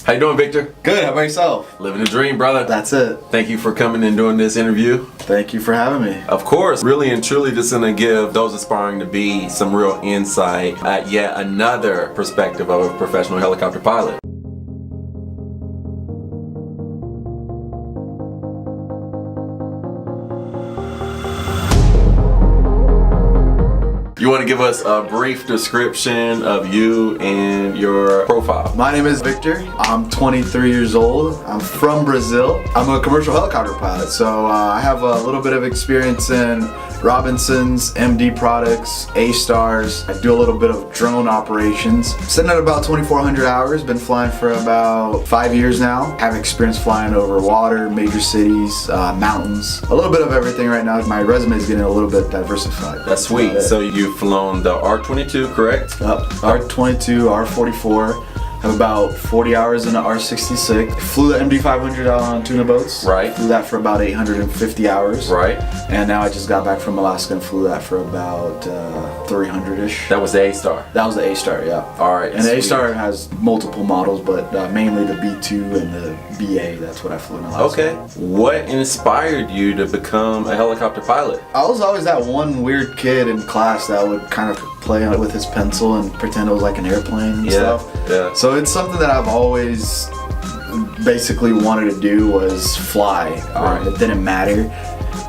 How you doing, Victor? Good, how about yourself? Living the dream, brother. That's it. Thank you for coming and doing this interview. Thank you for having me. Of course, really and truly just gonna give those aspiring to be some real insight at yet another perspective of a professional helicopter pilot. You want to give us a brief description of you and your profile? My name is Victor. I'm 23 years old. I'm from Brazil. I'm a commercial helicopter pilot, so I have a little bit of experience in Robinsons, MD products, AStars. I do a little bit of drone operations. Sitting at about 2,400 hours. Been flying for about 5 years now. Have experience flying over water, major cities, mountains. A little bit of everything right now. My resume is getting a little bit diversified. That's sweet. So you've flown the R22, correct? Yep. R22, R44. Have about 40 hours in the R66. Flew the MD500 on tuna boats. Right. Flew that for about 850 hours. Right. And now I just got back from Alaska and flew that for about 300-ish. That was the AStar. That was the AStar, yeah. All right. And the AStar has multiple models, but mainly the B2 and the BA. That's what I flew in Alaska. Okay. What inspired you to become a helicopter pilot? I was always that one weird kid in class that would kind of play on it with his pencil and pretend it was like an airplane and stuff. Yeah. So it's something that I've always basically wanted to do was fly. Right. It didn't matter.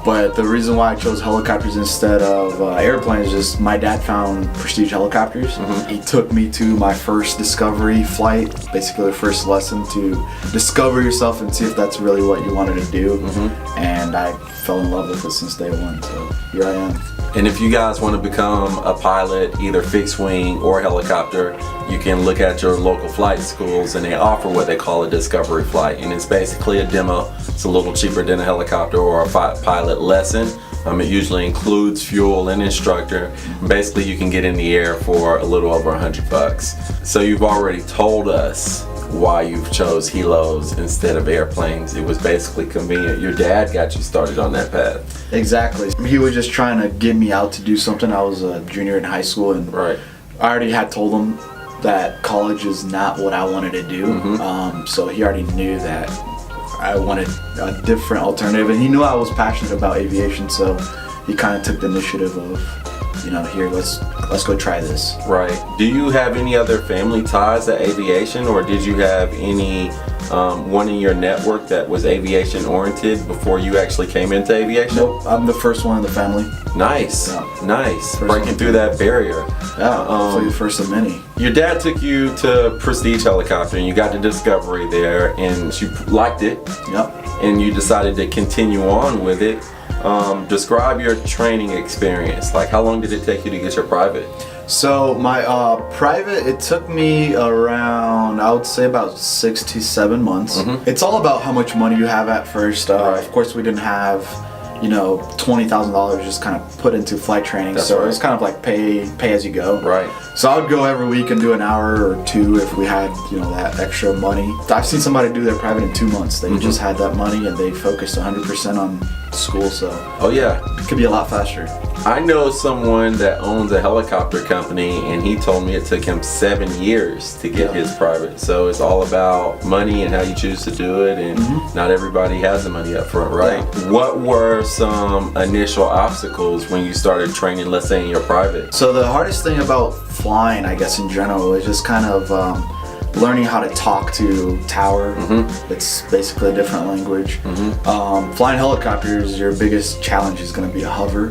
But the reason why I chose helicopters instead of airplanes is just my dad found prestige helicopters. Mm-hmm. He took me to my first discovery flight, basically the first lesson to discover yourself and see if that's really what you wanted to do. Mm-hmm. And I fell in love with it since day one, so here I am. And if you guys want to become a pilot, either fixed wing or helicopter, you can look at your local flight schools and they offer what they call a discovery flight. And it's basically a demo. It's a little cheaper than a helicopter or a pilot lesson. It usually includes fuel and instructor. Basically, you can get in the air for a little over $100. So you've already told us why you've chose helos instead of airplanes. It was basically convenient. Your dad got you started on that path. Exactly. He was just trying to get me out to do something. I was a junior in high school, and right. I already had told him that college is not what I wanted to do. Mm-hmm. So he already knew that I wanted a different alternative, and he knew I was passionate about aviation, so he kind of took the initiative of, here, let's go try this. Right. Do you have any other family ties to aviation, or did you have any one in your network that was aviation oriented before you actually came into aviation? Nope, I'm the first one in the family. Nice, yeah. Nice. First breaking through that barrier. Yeah, hopefully the first of many. Your dad took you to Prestige Helicopter and you got the Discovery there and you liked it. Yep. And you decided to continue on with it. Describe your training experience. Like, how long did it take you to get your private? So my private, it took me around, I would say about 6 to 7 months. Mm-hmm. It's all about how much money you have at first. Right. Of course, we didn't have, $20,000 just kind of put into flight training. That's so right. It was kind of like pay as you go. Right. So I would go every week and do an hour or two if we had, that extra money. I've seen somebody do their private in 2 months. They just had that money and they focused 100% on school. So oh yeah, it could be a lot faster. I know someone that owns a helicopter company and he told me it took him 7 years to get his private. So it's all about money and how you choose to do it, and not everybody has the money up front, right? Yeah. What were some initial obstacles when you started training, let's say in your private? So the hardest thing about flying, I guess in general, is just kind of learning how to talk to tower. It's basically a different language. Flying helicopters, your biggest challenge is going to be to hover.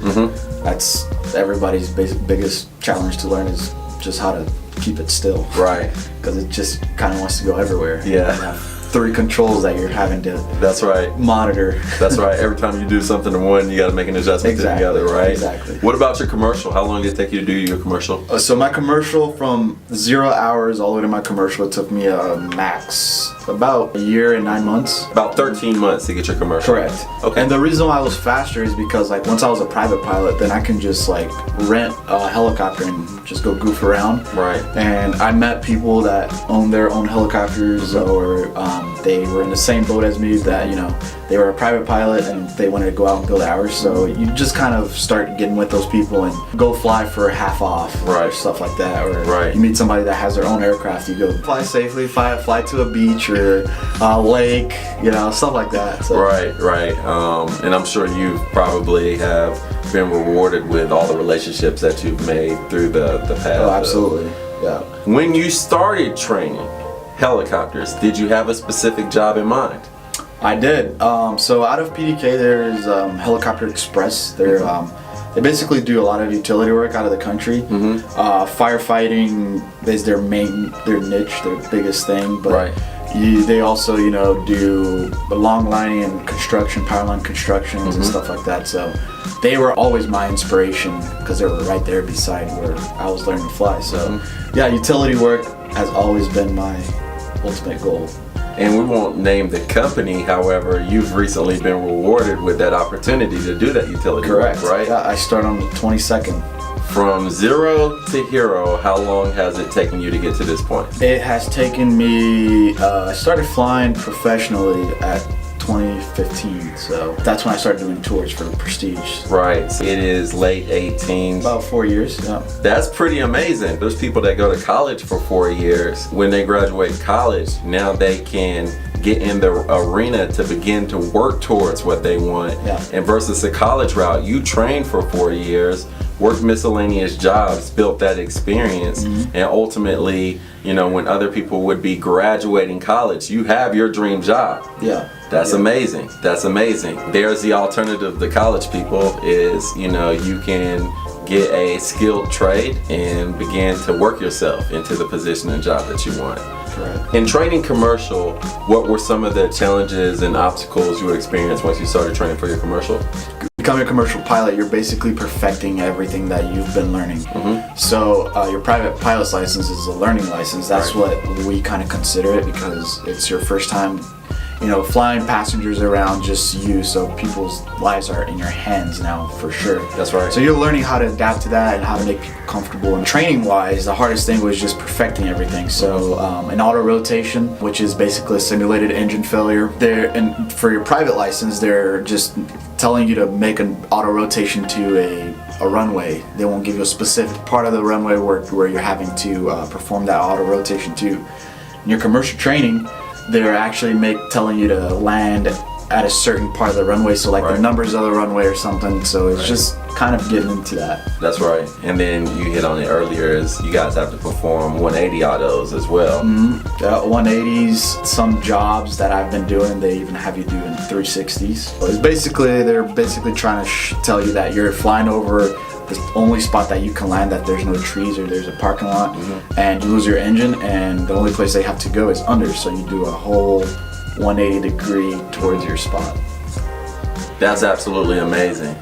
That's everybody's biggest challenge to learn, is just how to keep it still. Right. Because it just kind of wants to go everywhere. Yeah. You have 3 controls that you're having to That's right. monitor. That's right. Every time you do something to one, you got to make an adjustment to the other, right? Exactly. What about your commercial? How long did it take you to do your commercial? So my commercial, from 0 hours all the way to my commercial, it took me max about 1 year and 9 months. About 13 months to get your commercial. Correct. Okay. And the reason why I was faster is because once I was a private pilot, then I can just rent a helicopter and just go goof around. Right. And I met people that own their own helicopters or They were in the same boat as me, that, you know, they were a private pilot and they wanted to go out and build hours. So you just kind of start getting with those people and go fly for half off, or stuff like that. Or you meet somebody that has their own aircraft, you go fly safely, fly to a beach or a lake, you know, stuff like that. So. Right. And I'm sure you probably have been rewarded with all the relationships that you've made through the past. Oh, absolutely. Yeah. When you started training helicopters, did you have a specific job in mind? I did. So out of PDK, there's Helicopter Express. They basically do a lot of utility work out of the country. Firefighting is their niche, their biggest thing. But they also, you know, do the long lining and construction, power line constructions and stuff like that. So they were always my inspiration because they were right there beside where I was learning to fly. So yeah, utility work has always been my ultimate goal. And we won't name the company, however, you've recently been rewarded with that opportunity to do that utility work, right? Yeah, I start on the 22nd. From zero to hero, how long has it taken you to get to this point? It has taken me, I started flying professionally at 2015, so that's when I started doing tours for the Prestige. Right, so it is late 18. About 4 years, yeah. That's pretty amazing. There's people that go to college for 4 years. When they graduate college, now they can get in the arena to begin to work towards what they want. Yeah. And versus the college route, you train for 4 years, worked miscellaneous jobs, built that experience, and ultimately, you know, when other people would be graduating college, you have your dream job. Yeah. That's amazing. That's amazing. There's the alternative to college people is, you know, you can get a skilled trade and begin to work yourself into the position and job that you want. Correct. In training commercial, what were some of the challenges and obstacles you experienced once you started training for your commercial? Becoming a commercial pilot, you're basically perfecting everything that you've been learning. So your private pilot's license is a learning license. That's what we kind of consider it, because it's your first time, you know, flying passengers around, just you, so people's lives are in your hands now, for sure. That's right. So you're learning how to adapt to that and how to make people comfortable. And training wise, the hardest thing was just perfecting everything. So an auto rotation, which is basically a simulated engine failure. And for your private license, they're just telling you to make an auto rotation to a runway. They won't give you a specific part of the runway where you're having to perform that auto rotation to. In your commercial training, they're actually telling you to land at a certain part of the runway, so like the numbers of the runway or something. So it's just kind of getting into that. That's right. And then you hit on it earlier, is you guys have to perform 180 autos as well. 180s, some jobs that I've been doing, they even have you doing 360s. So they're basically trying to tell you that you're flying over the only spot that you can land, that there's no trees or there's a parking lot, and you lose your engine, and the only place they have to go is under, so you do a whole 180 degree towards your spot. That's absolutely amazing.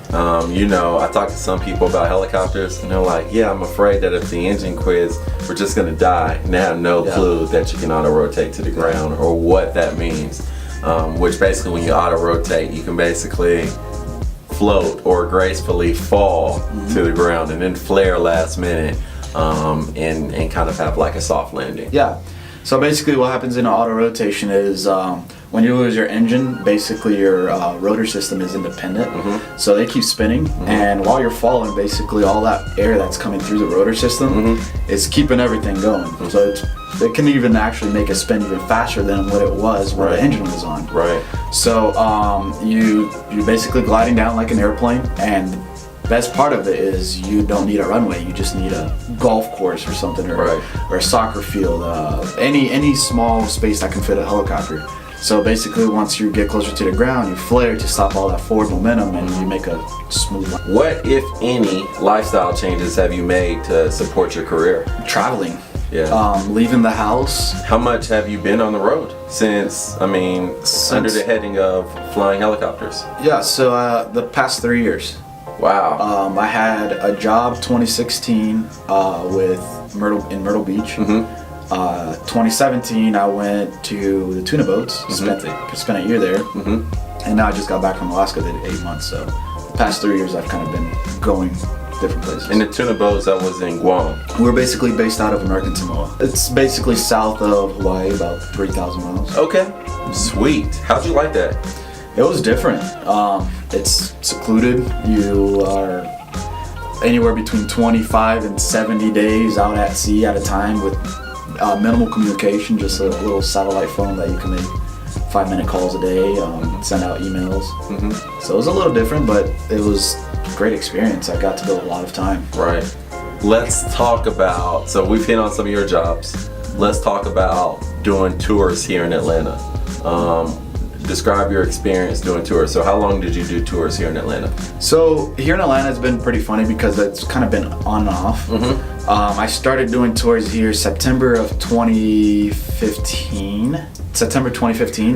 You know, I talked to some people about helicopters, and they're like, yeah, I'm afraid that if the engine quits, we're just gonna die. And they have no clue that you can auto-rotate to the ground or what that means. Which basically, when you auto-rotate, you can basically float or gracefully fall to the ground and then flare last minute, and kind of have like a soft landing. Yeah. So basically what happens in an auto rotation is when you lose your engine, basically your rotor system is independent. So they keep spinning, and while you're falling, basically all that air that's coming through the rotor system is keeping everything going. So it can even actually make it spin even faster than what it was when the engine was on. So you're basically gliding down like an airplane, and the best part of it is you don't need a runway. You just need a golf course or something, or a soccer field, any small space that can fit a helicopter. So basically, once you get closer to the ground, you flare to stop all that forward momentum, and you make a smooth line. What, if any, lifestyle changes have you made to support your career? Traveling. Yeah. Leaving the house. How much have you been on the road since under the heading of flying helicopters? Yeah, so the past 3 years. Wow. I had a job 2016 with Myrtle Beach. 2017 I went to the tuna boats, spent a year there, and now I just got back from Alaska, did 8 months. So the past 3 years I've kind of been going different places. And the tuna boats that was in Guam. We're basically based out of American Samoa. It's basically south of Hawaii, about 3,000 miles. Okay, sweet. How'd you like that? It was different. It's secluded. You are anywhere between 25 and 70 days out at sea at a time with minimal communication, just a little satellite phone that you can make 5-minute calls a day, send out emails. So it was a little different, but it was a great experience. I got to go a lot of time. Right. Let's talk about, so we've hit on some of your jobs. Let's talk about doing tours here in Atlanta. Describe your experience doing tours. So how long did you do tours here in Atlanta? So here in Atlanta, it's been pretty funny because it's kind of been on and off. I started doing tours here September 2015,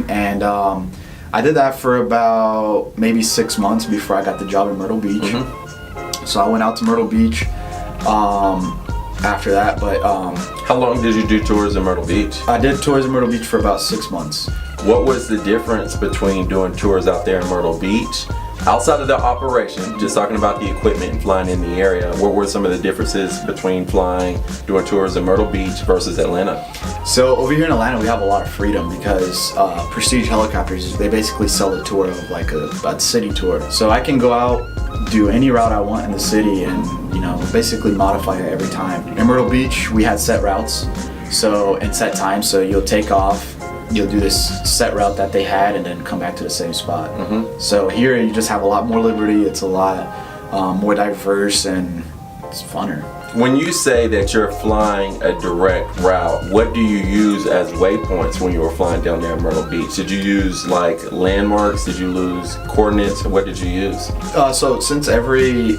and I did that for about maybe 6 months before I got the job in Myrtle Beach. So I went out to Myrtle Beach after that, but how long did you do tours in Myrtle Beach? I did tours in Myrtle Beach for about 6 months. What was the difference between doing tours out there in Myrtle Beach, outside of the operation, just talking about the equipment and flying in the area? What were some of the differences between doing tours in Myrtle Beach versus Atlanta? So over here in Atlanta, we have a lot of freedom because Prestige Helicopters, they basically sell a tour of like a city tour. So I can go out, do any route I want in the city, and basically modify it every time. In Myrtle Beach, we had set routes, and set times. So you'll take off, you'll do this set route that they had, and then come back to the same spot. So here you just have a lot more liberty. It's a lot more diverse, and it's funner. When you say that you're flying a direct route, what do you use as waypoints when you were flying down there in Myrtle Beach? Did you use like landmarks? Did you lose coordinates? What did you use? So since every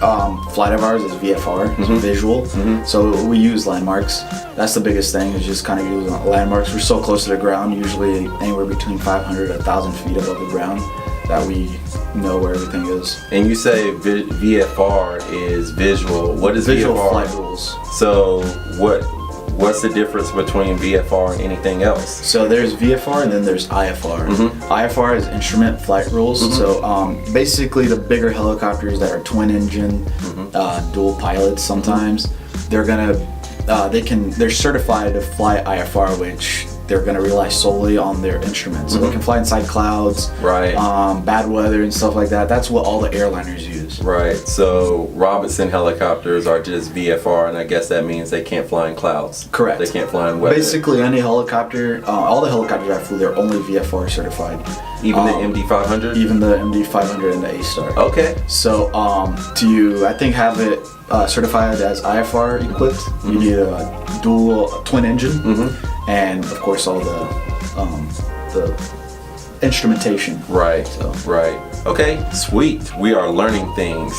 flight of ours is VFR, it's visual, so we use landmarks. That's the biggest thing, is just kind of using landmarks. We're so close to the ground, usually anywhere between 500 and 1,000 feet above the ground, that we know where everything is. And you say VFR is visual. What is visual VFR? Flight rules. So what's the difference between VFR and anything else? So there's VFR and then there's IFR. IFR is instrument flight rules. So basically the bigger helicopters that are twin engine, dual pilots sometimes, they're certified to fly IFR, which they're going to rely solely on their instruments. So they can fly inside clouds, bad weather and stuff like that. That's what all the airliners use. Right. So Robinson helicopters are just VFR, and I guess that means they can't fly in clouds. Correct. They can't fly in weather. Basically any helicopter, all the helicopters I flew, they're only VFR certified. Even the MD-500? Even the MD-500 and the AStar. Okay. So to I think have it certified as IFR equipped, you need a dual twin engine, and of course all the instrumentation. Right. So. Right. Okay. Sweet. We are learning things.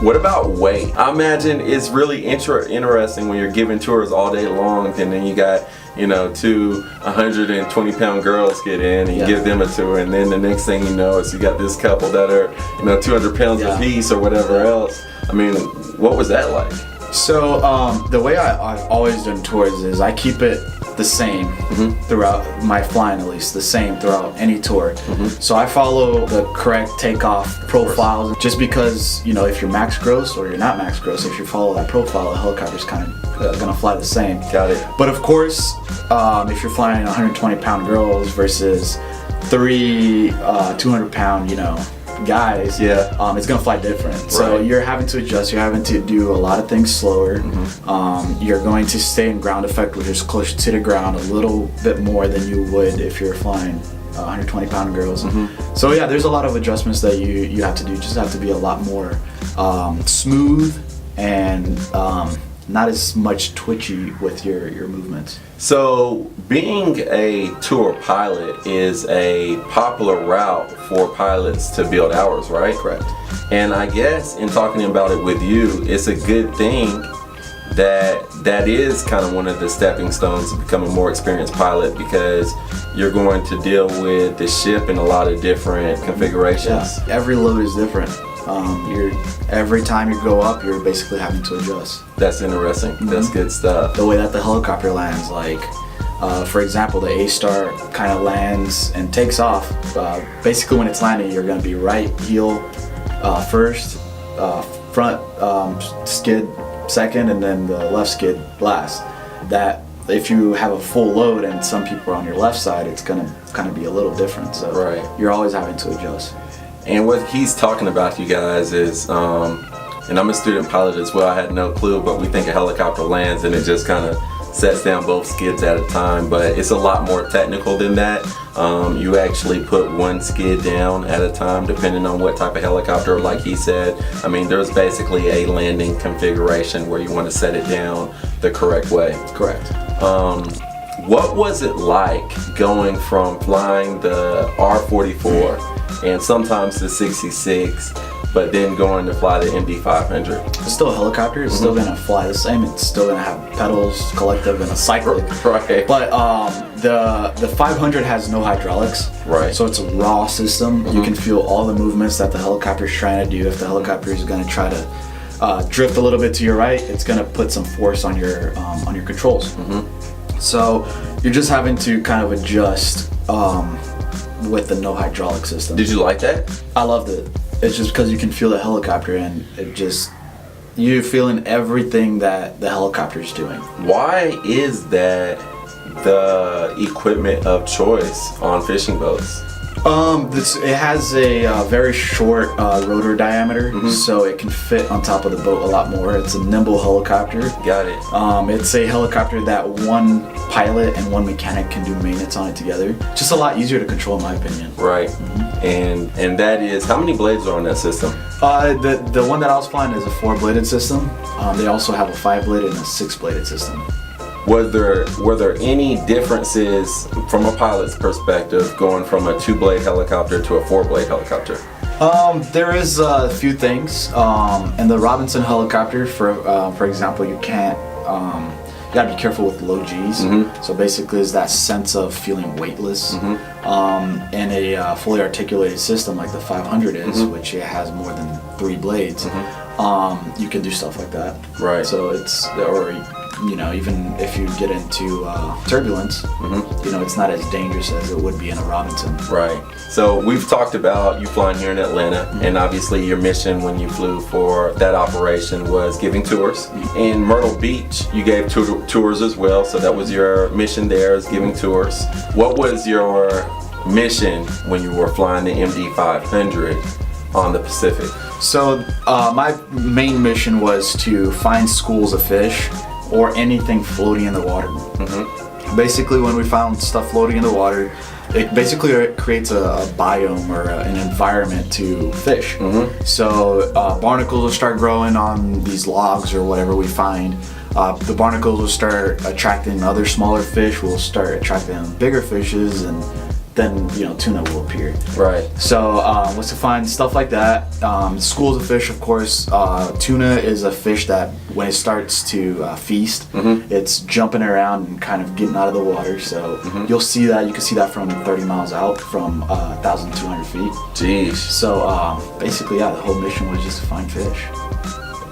What about weight? I imagine it's really interesting when you're giving tours all day long, and then you got two 120-pound girls get in, and you give them a tour, and then the next thing you know is you got this couple that are 200 pounds apiece or whatever else. I mean, what was that like? So the way I've always done tours is I keep it the same throughout my flying, at least the same throughout any tour. So I follow the correct takeoff profiles, just because if you're max gross or you're not max gross, if you follow that profile, the helicopter's kind of gonna fly the same. Got it. But of course, if you're flying 120-pound girls versus 3 200-pound guys, it's gonna fly different. So you're having to adjust, you're having to do a lot of things slower. You're going to stay in ground effect, which is closer to the ground a little bit more than you would if you're flying 120-pound girls. So there's a lot of adjustments that you have to do. You just have to be a lot more smooth and not as much twitchy with your movements. So being a tour pilot is a popular route for pilots to build hours, right? Correct. And I guess in talking about it with you, it's a good thing that is kind of one of the stepping stones to become a more experienced pilot, because you're going to deal with the ship in a lot of different configurations. Every load is different. Every time you go up, you're basically having to adjust. That's interesting. That's good stuff. The way that the helicopter lands, for example, the AStar kind of lands and takes off. Basically, when it's landing, you're going to be right heel first, front skid second and then the left skid last. That if you have a full load and some people are on your left side, it's gonna kind of be a little different. So Right. you're always having to adjust. And what he's talking about, you guys, is, and I'm a student pilot as well, I had no clue, but we think a helicopter lands and it just kind of sets down both skids at a time, but it's a lot more technical than that. You actually put one skid down at a time depending on what type of helicopter, like he said. I mean, there's basically a landing configuration where you want to set it down the correct way. Correct. What was it like going from flying the R-44 and sometimes the 66, but then going to fly the Indy 500? It's still a helicopter. It's still gonna fly the same. It's still gonna have pedals, collective, and a cyclic. Right. But the 500 has no hydraulics. Right. So it's a raw system. You can feel all the movements that the helicopter is trying to do. If the helicopter is gonna try to drift a little bit to your right, it's gonna put some force on your controls. So you're just having to kind of adjust with the no hydraulic system. Did you like that? I loved it. It's just because you can feel the helicopter and you're feeling everything that the helicopter is doing. Why is that the equipment of choice on fishing boats? It has a very short rotor diameter, so it can fit on top of the boat a lot more. It's a nimble helicopter. Got it. It's a helicopter that one pilot and one mechanic can do maintenance on it together. Just a lot easier to control, in my opinion. Right. And that is, how many blades are on that system? The one that I was flying is a 4-bladed system. They also have a 5-bladed and a 6-bladed system. Were there any differences from a pilot's perspective going from a 2-blade helicopter to a 4-blade helicopter? There is a few things. In the Robinson helicopter, for example, you can't. You gotta be careful with low G's. So basically, it's that sense of feeling weightless. In a fully articulated system like the 500 is, which it has more than 3 blades, you can do stuff like that. Right. So even if you get into turbulence, it's not as dangerous as it would be in a Robinson. Right. So we've talked about you flying here in Atlanta, and obviously your mission when you flew for that operation was giving tours. In Myrtle Beach, you gave tours as well, so that was your mission there, is giving tours. What was your mission when you were flying the MD 500 on the Pacific? So my main mission was to find schools of fish or anything floating in the water. Basically, when we found stuff floating in the water, it basically creates a biome or an environment to fish. So barnacles will start growing on these logs or whatever we find. The barnacles will start attracting other smaller fish. We'll start attracting bigger fishes, and then tuna will appear. Right. So was to find stuff like that. Schools of fish, of course. Tuna is a fish that when it starts to feast, it's jumping around and kind of getting out of the water. So you'll see that. You can see that from 30 miles out, from 1,200 feet. Jeez. So basically, the whole mission was just to find fish.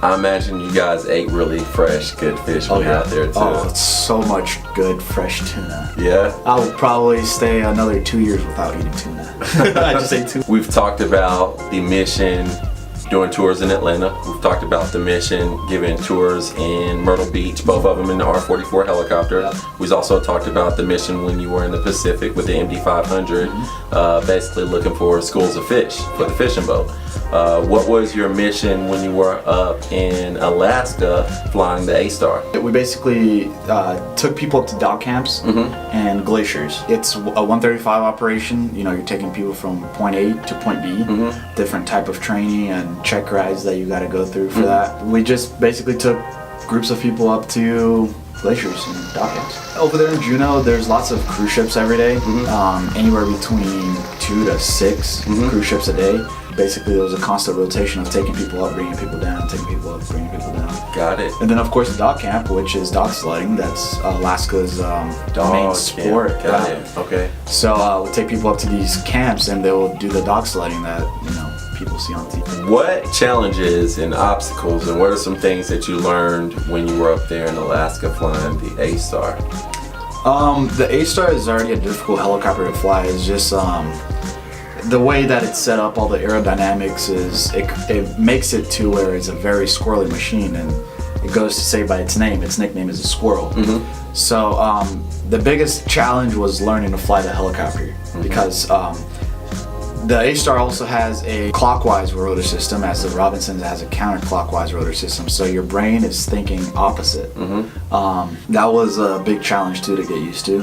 I imagine you guys ate really fresh, good fish when you're out there too. Oh, it's so much good fresh tuna. Yeah? I would probably stay another 2 years without eating tuna. I just ate tuna. We've talked about the mission doing tours in Atlanta. We've talked about the mission giving tours in Myrtle Beach, both of them in the R-44 helicopter. Yep. We've also talked about the mission when you were in the Pacific with the MD 500, basically looking for schools of fish for the fishing boat. What was your mission when you were up in Alaska flying the AStar? We basically took people up to dog camps and glaciers. It's a 135 operation. You're taking people from point A to point B, different type of training and check rides that you got to go through for that. We just basically took groups of people up to glaciers and dog camps. Over there in Juneau, there's lots of cruise ships every day, anywhere between 2 to 6 cruise ships a day. Basically, there was a constant rotation of taking people up, bringing people down, taking people up, bringing people down. Got it. And then, of course, the dog camp, which is dog sledding. That's Alaska's main sport. Got it. Okay. So we take people up to these camps, and they'll do the dog sledding that people see on TV. What challenges and obstacles, and what are some things that you learned when you were up there in Alaska flying the AStar? The AStar is already a difficult helicopter to fly. It's just the way that it's set up, all the aerodynamics is it makes it to where it's a very squirrely machine, and it goes to say by its name. Its nickname is a squirrel. So the biggest challenge was learning to fly the helicopter because the AStar also has a clockwise rotor system, as the Robinson has a counterclockwise rotor system. So your brain is thinking opposite. That was a big challenge too to get used to,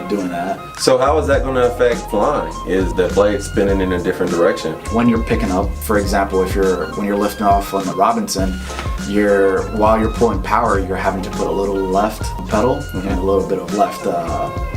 doing that. So how is that going to affect flying? Is the blade spinning in a different direction? When you're picking up, for example, when you're lifting off on the Robinson, while you're pulling power, you're having to put a little left pedal and a little bit of left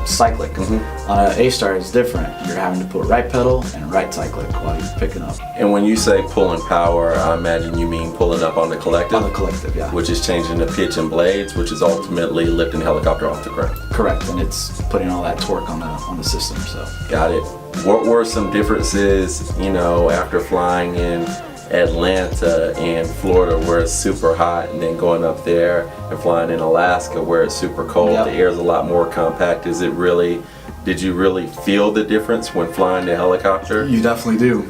cyclic. On an AStar, it's different. You're having to put right pedal and right cyclic while you're picking up. And when you say pulling power, I imagine you mean pulling up on the collective? On the collective, yeah. Which is changing the pitch and blades, which is ultimately lifting the helicopter off the ground. Correct, and it's putting all that torque on the system. So. Got it. What were some differences, after flying in Atlanta and Florida where it's super hot, and then going up there and flying in Alaska where it's super cold? The air is a lot more compact. Did you really feel the difference when flying the helicopter? You definitely do.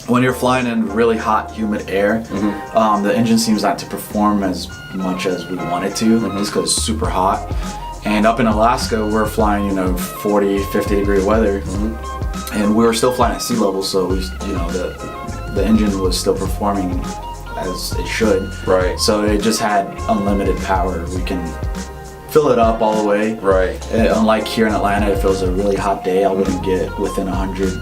When you're flying in really hot, humid air, the engine seems not to perform as much as we want it to, just because it's super hot. And up in Alaska, we're flying, 40, 50 degree weather, and we were still flying at sea level, so the engine was still performing as it should. Right. So it just had unlimited power. We can fill it up all the way. Right. Unlike here in Atlanta, if it was a really hot day, I wouldn't get within 100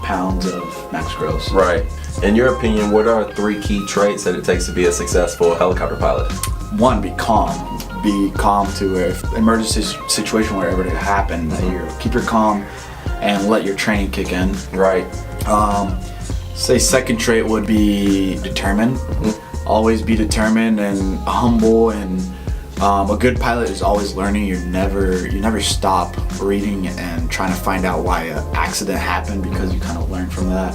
pounds of max gross. Right. In your opinion, what are 3 key traits that it takes to be a successful helicopter pilot? 1, be calm. Be calm to where if emergency situation, wherever it happen, keep your calm and let your training kick in. Right. Say second trait would be determined. Always be determined and humble, and a good pilot is always learning. You never stop reading and trying to find out why an accident happened, because you kind of learn from that.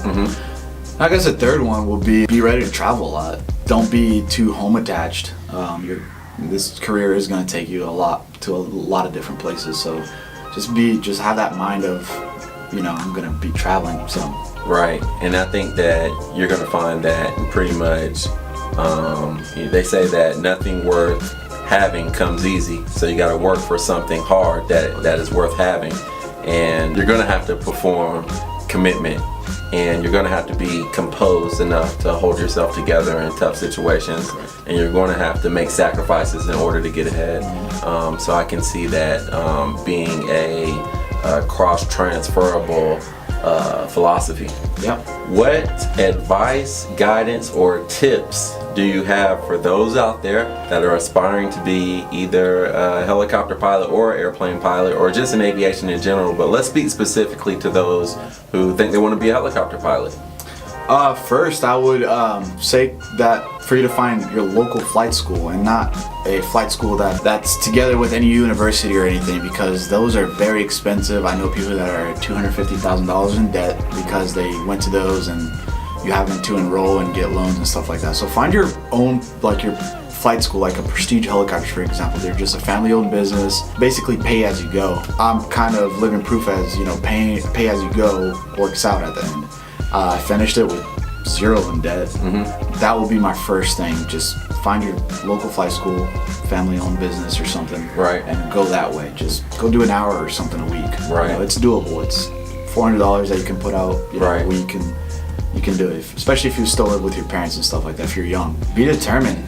I guess the third one will be ready to travel a lot. Don't be too home attached. This career is going to take you to a lot of different places. So just have that mind of, I'm going to be traveling some. Right, and I think that you're going to find that pretty much, they say that nothing worth having comes easy. So you got to work for something hard that is worth having, and you're going to have to perform commitment, and you're going to have to be composed enough to hold yourself together in tough situations, and you're going to have to make sacrifices in order to get ahead. So I can see that being a cross-transferable philosophy. What advice, guidance, or tips do you have for those out there that are aspiring to be either a helicopter pilot or airplane pilot, or just in aviation in general? But let's speak specifically to those who think they want to be a helicopter pilot. First, I would say that for you to find your local flight school, and not a flight school that's together with any university or anything, because those are very expensive. I know people that are $250,000 in debt because they went to those, and you having to enroll and get loans and stuff like that. So find your own, your flight school, like a Prestige Helicopters, for example. They're just a family-owned business, basically pay as you go. I'm kind of living proof as, pay as you go works out at the end. I finished it with 0 in debt. That will be my first thing. Just find your local flight school, family-owned business or something, and go that way. Just go do an hour or something a week. It's doable. It's $400 that you can put out a week, and you can do it. Especially if you still live with your parents and stuff like that. If you're young, be determined.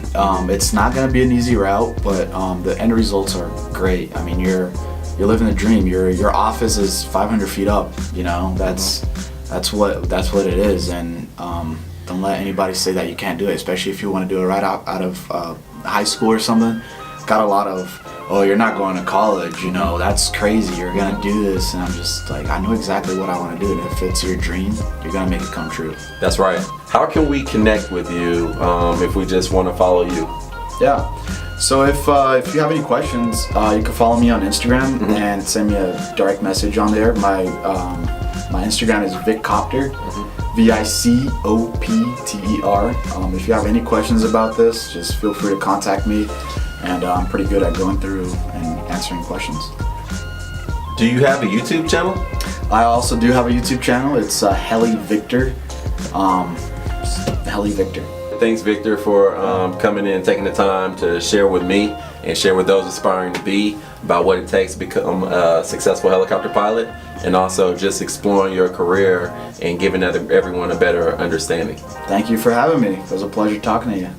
It's not going to be an easy route, but the end results are great. I mean, you're living the dream. Your office is 500 feet up. That's what it is, and don't let anybody say that you can't do it, especially if you want to do it right out of high school or something. Got a lot of, you're not going to college, that's crazy, you're gonna do this, and I'm just like, I know exactly what I want to do, and if it's your dream, you're gonna make it come true. That's right. How can we connect with you if we just want to follow you? So if you have any questions, you can follow me on Instagram and send me a direct message on there. My Instagram is VicCopter, VICOPTER. If you have any questions about this, just feel free to contact me, and I'm pretty good at going through and answering questions. Do you have a YouTube channel? I also do have a YouTube channel. It's Heli Victor. Heli Victor. Thanks, Victor, for coming in and taking the time to share with me and share with those aspiring to be about what it takes to become a successful helicopter pilot, and also just exploring your career and giving everyone a better understanding. Thank you for having me. It was a pleasure talking to you.